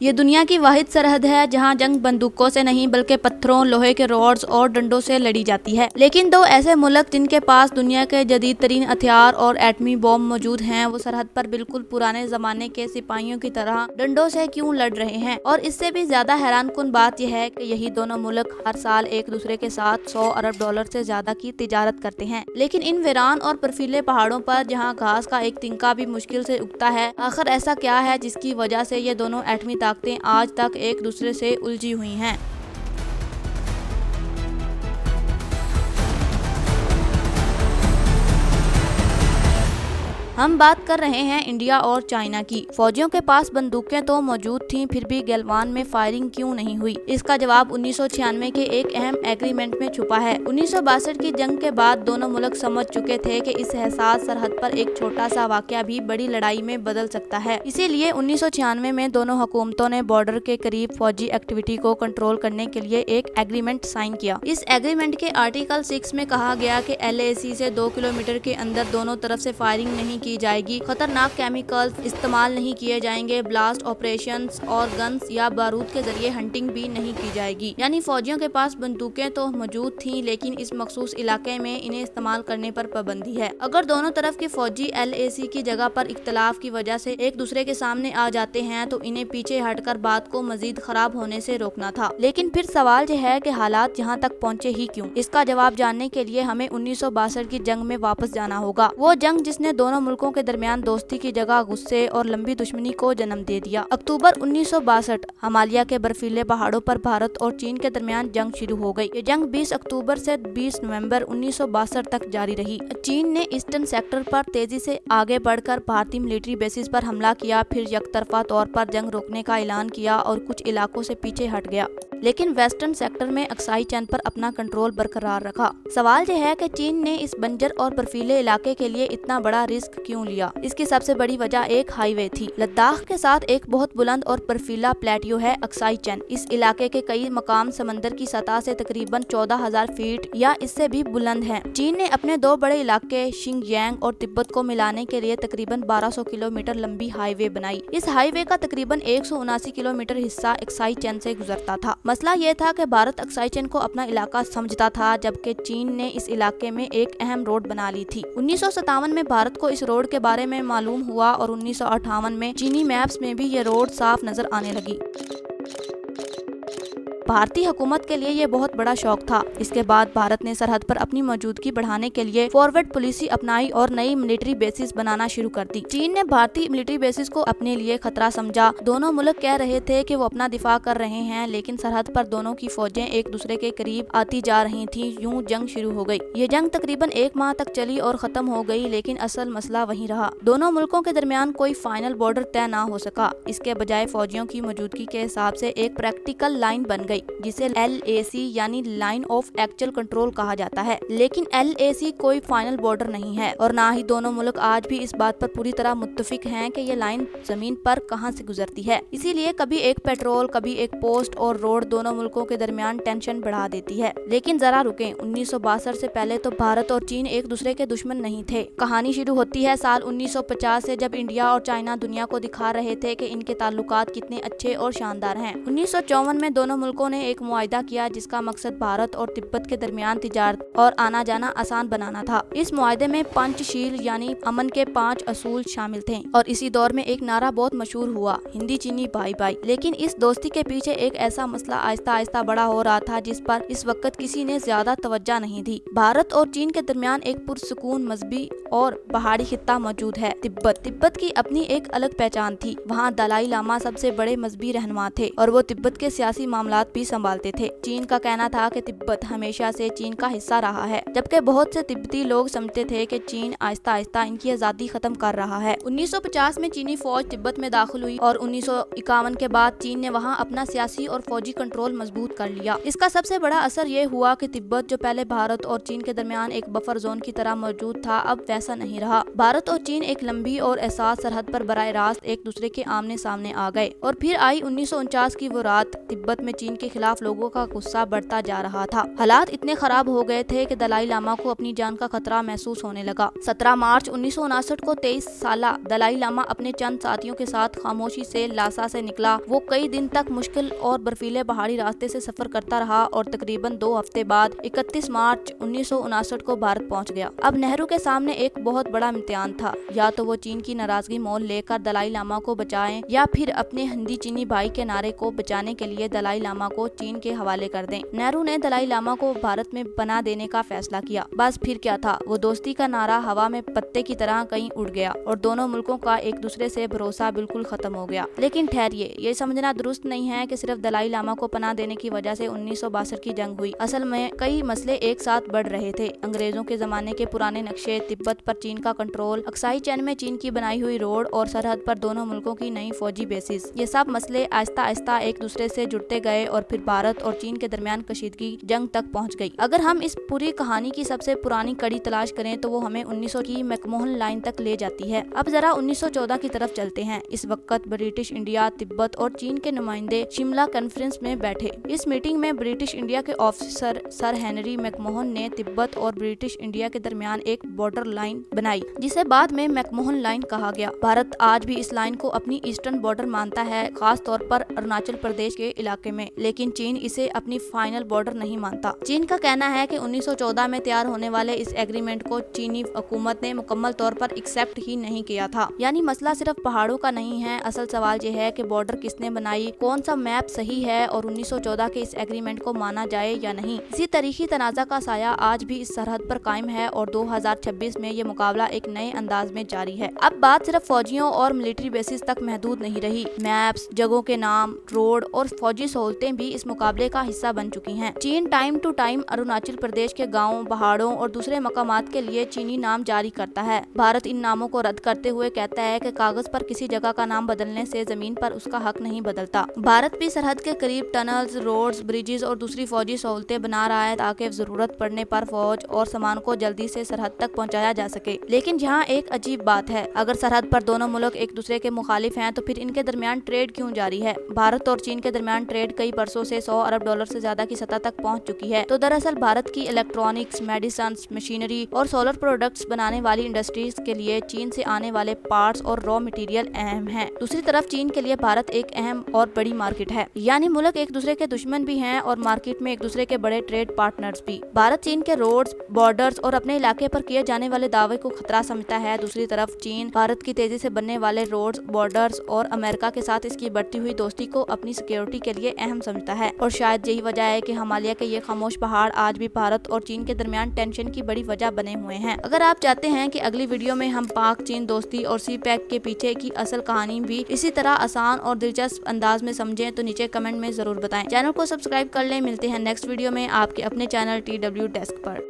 ये दुनिया की वाहिद सरहद है जहां जंग बंदूकों से नहीं बल्कि पत्थरों, लोहे के रॉड्स और डंडों से लड़ी जाती है। लेकिन दो ऐसे मुल्क जिनके पास दुनिया के जदीद तरीन हथियार और एटमी बॉम्ब मौजूद हैं, वो सरहद पर बिल्कुल पुराने जमाने के सिपाहियों की तरह डंडों से क्यों लड़ रहे हैं। और इससे भी ज्यादा हैरानकुन बात यह है कि यही दोनों मुल्क हर साल एक दूसरे के साथ 100 अरब डॉलर से ज्यादा की तिजारत करते हैं। लेकिन इन वीरान और बर्फीले पहाड़ों पर जहाँ घास का एक तिनका भी मुश्किल से उगता है, आखिर ऐसा क्या है जिसकी वजह से ये दोनों एटमी ताकतें आज तक एक दूसरे से उलझी हुई हैं। हम बात कर रहे हैं इंडिया और चाइना की। फौजियों के पास बंदूकें तो मौजूद थीं, फिर भी गलवान में फायरिंग क्यों नहीं हुई? इसका जवाब 1996 के एक अहम एग्रीमेंट में छुपा है। 1962 की जंग के बाद दोनों मुल्क समझ चुके थे कि इस हसास सरहद पर एक छोटा सा वाकया भी बड़ी लड़ाई में बदल सकता है। इसीलिए 1996 में दोनों हुकूमतों ने बॉर्डर के करीब फौजी एक्टिविटी को कंट्रोल करने के लिए एक एग्रीमेंट साइन किया। इस एग्रीमेंट के आर्टिकल 6 में कहा गया कि LAC से 2 किलोमीटर के अंदर दोनों तरफ से फायरिंग नहीं की जाएगी, खतरनाक केमिकल्स इस्तेमाल नहीं किए जाएंगे, ब्लास्ट ऑपरेशंस और गन्स या बारूद के जरिए हंटिंग भी नहीं की जाएगी। यानी फौजियों के पास बंदूकें तो मौजूद थीं, लेकिन इस मखसूस इलाके में इन्हें इस्तेमाल करने पर पाबंदी है। अगर दोनों तरफ के फौजी LAC की जगह पर इख्तलाफ की वजह से एक दूसरे के सामने आ जाते हैं तो इन्हें पीछे हटकर बात को मजीद खराब होने से रोकना था। लेकिन फिर सवाल यह है कि हालात यहाँ तक पहुँचे ही क्यों? इसका जवाब जानने के लिए हमें 1962 की जंग में वापस जाना होगा। वो जंग जिसने दोनों मुल्कों के दरमियान दोस्ती की जगह गुस्से और लंबी दुश्मनी को जन्म दे दिया। अक्टूबर 1962 हिमालय के बर्फीले पहाड़ों पर भारत और चीन के दरमियान जंग शुरू हो गई। ये जंग 20 अक्टूबर से 20 नवंबर 1962 तक जारी रही। चीन ने ईस्टर्न सेक्टर पर तेजी से आगे बढ़कर भारतीय मिलिट्री बेसिस पर हमला किया, फिर यकतरफा तौर पर जंग रोकने का ऐलान किया और कुछ इलाकों से पीछे हट गया, लेकिन वेस्टर्न सेक्टर में अक्साई चीन पर अपना कंट्रोल बरकरार रखा। सवाल यह है कि चीन ने इस बंजर और बर्फीले इलाके के लिए इतना बड़ा रिस्क क्यों लिया? इसकी सबसे बड़ी वजह एक हाईवे थी। लद्दाख के साथ एक बहुत बुलंद और बर्फीला प्लेटियो है अक्साई चीन। इस इलाके के कई मकाम समंदर की सतह से तकरीबन 14,000 फीट या इससे भी बुलंद हैं। चीन ने अपने दो बड़े इलाके शिंगयांग और तिब्बत को मिलाने के लिए तकरीबन 1200 किलोमीटर लंबी हाईवे बनाई। इस हाईवे का तकरीबन 179 किलोमीटर हिस्सा अक्साई चीन से गुजरता था। मसला ये था कि भारत अक्साई चीन को अपना इलाका समझता था, जबकि चीन ने इस इलाके में एक अहम रोड बना ली थी। 1957 में भारत को इस रोड के बारे में मालूम हुआ और 1958 में चीनी मैप्स में भी ये रोड साफ नजर आने लगी। भारतीय हुकूमत के लिए ये बहुत बड़ा शौक था। इसके बाद भारत ने सरहद पर अपनी मौजूदगी बढ़ाने के लिए फॉरवर्ड पॉलिसी अपनाई और नई मिलिट्री बेसिस बनाना शुरू कर दी। चीन ने भारतीय मिलिट्री बेसिस को अपने लिए खतरा समझा। दोनों मुल्क कह रहे थे कि वो अपना दिफा कर रहे हैं, लेकिन सरहद पर दोनों की फौजें एक दूसरे के करीब आती जा रही थी। यूं जंग शुरू हो गई। ये जंग तकरीबन 1 माह तक चली और खत्म हो गई, लेकिन असल मसला वही रहा। दोनों मुल्कों के दरमियान कोई फाइनल बॉर्डर तय न हो सका। इसके बजाय फौजियों की मौजूदगी के हिसाब से एक प्रैक्टिकल लाइन बन गई, जिसे LAC यानी लाइन ऑफ एक्चुअल कंट्रोल कहा जाता है। लेकिन LAC कोई फाइनल बॉर्डर नहीं है और ना ही दोनों मुल्क आज भी इस बात पर पूरी तरह मुत्तफिक हैं कि ये लाइन जमीन पर कहां से गुजरती है। इसीलिए कभी एक पेट्रोल, कभी एक पोस्ट और रोड दोनों मुल्कों के दरमियान टेंशन बढ़ा देती है। लेकिन जरा रुकें, 1962 से पहले तो भारत और चीन एक दूसरे के दुश्मन नहीं थे। कहानी शुरू होती है साल 1950 से, जब इंडिया और चाइना दुनिया को दिखा रहे थे कि इनके ताल्लुकात कितने अच्छे और शानदार हैं। 1954 में दोनों मुल्कों ने एक मुआहिदा किया जिसका मकसद भारत और तिब्बत के दरमियान तिजारत और आना जाना आसान बनाना था। इस मुआहिदे में पंचशील यानी अमन के 5 असूल शामिल थे और इसी दौर में एक नारा बहुत मशहूर हुआ, हिंदी चीनी बाई बाई। लेकिन इस दोस्ती के पीछे एक ऐसा मसला आहिस्ता आहिस्ता बड़ा हो रहा था जिस पर इस वक्त किसी ने ज्यादा तवज्जो नहीं दी। भारत और चीन के दरमियान एक पुरसुकून मजहबी और पहाड़ी खित्ता मौजूद है, तिब्बत की अपनी एक अलग पहचान थी। वहाँ दलाई लामा सबसे बड़े मजहबी रहनुमा थे और वो तिब्बत के सियासी मामलात भी संभालते थे। चीन का कहना था कि तिब्बत हमेशा से चीन का हिस्सा रहा है, जबकि बहुत से तिब्बती लोग समझते थे कि चीन आहिस्ता आहिस्ता इनकी आजादी खत्म कर रहा है। 1950 में चीनी फौज तिब्बत में दाखिल हुई और 1951 के बाद चीन ने वहां अपना सियासी और फौजी कंट्रोल मजबूत कर लिया। इसका सबसे बड़ा असर ये हुआ कि तिब्बत, जो पहले भारत और चीन के दरमियान एक बफर जोन की तरह मौजूद था, अब वैसा नहीं रहा। भारत और चीन एक लंबी और एहसास सरहद पर बराह रास्त एक दूसरे के आमने सामने आ गए। और फिर आई 1949 की वो रात। तिब्बत में चीन के खिलाफ लोगों का गुस्सा बढ़ता जा रहा था। हालात इतने खराब हो गए थे कि दलाई लामा को अपनी जान का खतरा महसूस होने लगा। 17 मार्च 1959 को 23 साला दलाई लामा अपने चंद साथियों के साथ खामोशी से लासा से निकला। वो कई दिन तक मुश्किल और बर्फीले पहाड़ी रास्ते से सफर करता रहा और तकरीबन 2 हफ्ते बाद 31 मार्च 1959 को भारत पहुंच गया। अब नेहरू के सामने एक बहुत बड़ा इम्तिहान था, या तो वो चीन की नाराजगी मोल लेकर दलाई लामा को बचाएं या फिर अपने हिंदी चीनी भाई के नारे को बचाने के लिए दलाई लामा को चीन के हवाले कर दें। नेहरू ने दलाई लामा को भारत में पनाह देने का फैसला किया। बस फिर क्या था, वो दोस्ती का नारा हवा में पत्ते की तरह कहीं उड़ गया और दोनों मुल्कों का एक दूसरे से भरोसा बिल्कुल खत्म हो गया। लेकिन ठहरिए, ये समझना दुरुस्त नहीं है कि सिर्फ दलाई लामा को पनाह देने की वजह से 1962 की जंग हुई। असल में कई मसले एक साथ बढ़ रहे थे। अंग्रेजों के जमाने के पुराने नक्शे, तिब्बत पर चीन का कंट्रोल, अक्साई चैन में चीन की बनाई हुई रोड और सरहद पर दोनों मुल्कों की नई फौजी बेसिस, ये सब मसले आहिस्ता आहिस्ता एक दूसरे से जुड़ते गए और फिर भारत और चीन के दरमियान कशीदगी जंग तक पहुंच गई। अगर हम इस पूरी कहानी की सबसे पुरानी कड़ी तलाश करें तो वो हमें 1900 की मैकमोहन लाइन तक ले जाती है। अब जरा 1914 की तरफ चलते हैं। इस वक्त ब्रिटिश इंडिया, तिब्बत और चीन के नुमाइंदे शिमला कॉन्फ्रेंस में बैठे। इस मीटिंग में ब्रिटिश इंडिया के ऑफिसर सर हेनरी मैकमोहन ने तिब्बत और ब्रिटिश इंडिया के दरमियान एक बॉर्डर लाइन बनाई, जिसे बाद में मैकमोहन लाइन कहा गया। भारत आज भी इस लाइन को अपनी ईस्टर्न बॉर्डर मानता है, खास तौर पर अरुणाचल प्रदेश के इलाके में, लेकिन चीन इसे अपनी फाइनल बॉर्डर नहीं मानता। चीन का कहना है कि 1914 में तैयार होने वाले इस एग्रीमेंट को चीनी हुकूमत ने मुकम्मल तौर पर एक्सेप्ट ही नहीं किया था। यानी मसला सिर्फ पहाड़ों का नहीं है, असल सवाल ये है कि बॉर्डर किसने बनाई, कौन सा मैप सही है और 1914 के इस एग्रीमेंट को माना जाए या नहीं। इसी तारीखी तनाज़ा का साया आज भी इस सरहद पर कायम है और 2026 में ये मुकाबला एक नए अंदाज में जारी है। अब बात सिर्फ फौजियों और मिलिट्री बेसिस तक महदूद नहीं रही। मैप्स, जगहों के नाम, रोड और फौजी सहूलतें भी इस मुकाबले का हिस्सा बन चुकी हैं। चीन time to time Arunachal Pradesh के गाँव, पहाड़ों और दूसरे मकामात के लिए चीनी नाम जारी करता है। भारत इन नामों को रद्द करते हुए कहता है कि कागज पर किसी जगह का नाम बदलने से जमीन पर उसका हक नहीं बदलता। भारत भी सरहद के करीब टनल्स, रोड्स, ब्रिजेस और दूसरी फौजी सहूलतें बना रहा है ताकि जरूरत पड़ने पर फौज और सामान को जल्दी से सरहद तक पहुंचाया जा सके। लेकिन यहाँ एक अजीब बात है, अगर सरहद पर दोनों मुल्क एक दूसरे के मुखालिफ हैं तो फिर इनके दरमियान ट्रेड क्यों जारी है? भारत और चीन के दरमियान ट्रेड कई बरसों से 100 अरब डॉलर से ज्यादा की सतह तक पहुंच चुकी है। तो दरअसल भारत की इलेक्ट्रॉनिक्स, मेडिसिन, मशीनरी और सोलर प्रोडक्ट्स बनाने वाली इंडस्ट्रीज के लिए चीन से आने वाले पार्ट्स और रॉ मटेरियल अहम है। दूसरी तरफ चीन के लिए भारत एक अहम और बड़ी मार्केट है, यानी मुल्क एक दूसरे के दुश्मन भी हैं और मार्केट में एक दूसरे के बड़े ट्रेड पार्टनर्स भी। भारत चीन के रोड्स, बॉर्डर्स और अपने इलाके पर किए जाने वाले दावे को खतरा समझता है। दूसरी तरफ चीन भारत की तेजी से बनने वाले रोड्स, बॉर्डर्स और अमेरिका के साथ इसकी बढ़ती हुई दोस्ती को अपनी सिक्योरिटी के लिए अहम समझता है। और शायद यही वजह है कि हिमालय के ये खामोश पहाड़ आज भी भारत और चीन के दरमियान टेंशन की बड़ी वजह बने हुए हैं। अगर आप चाहते हैं कि अगली वीडियो में हम पाक चीन दोस्ती और सी पैक के पीछे की असल कहानी भी इसी तरह आसान और दिलचस्प अंदाज में समझें तो नीचे कमेंट में जरूर बताएं। चैनल को सब्सक्राइब कर लें। मिलते हैं नेक्स्ट वीडियो में आपके अपने चैनल TW डेस्क पर।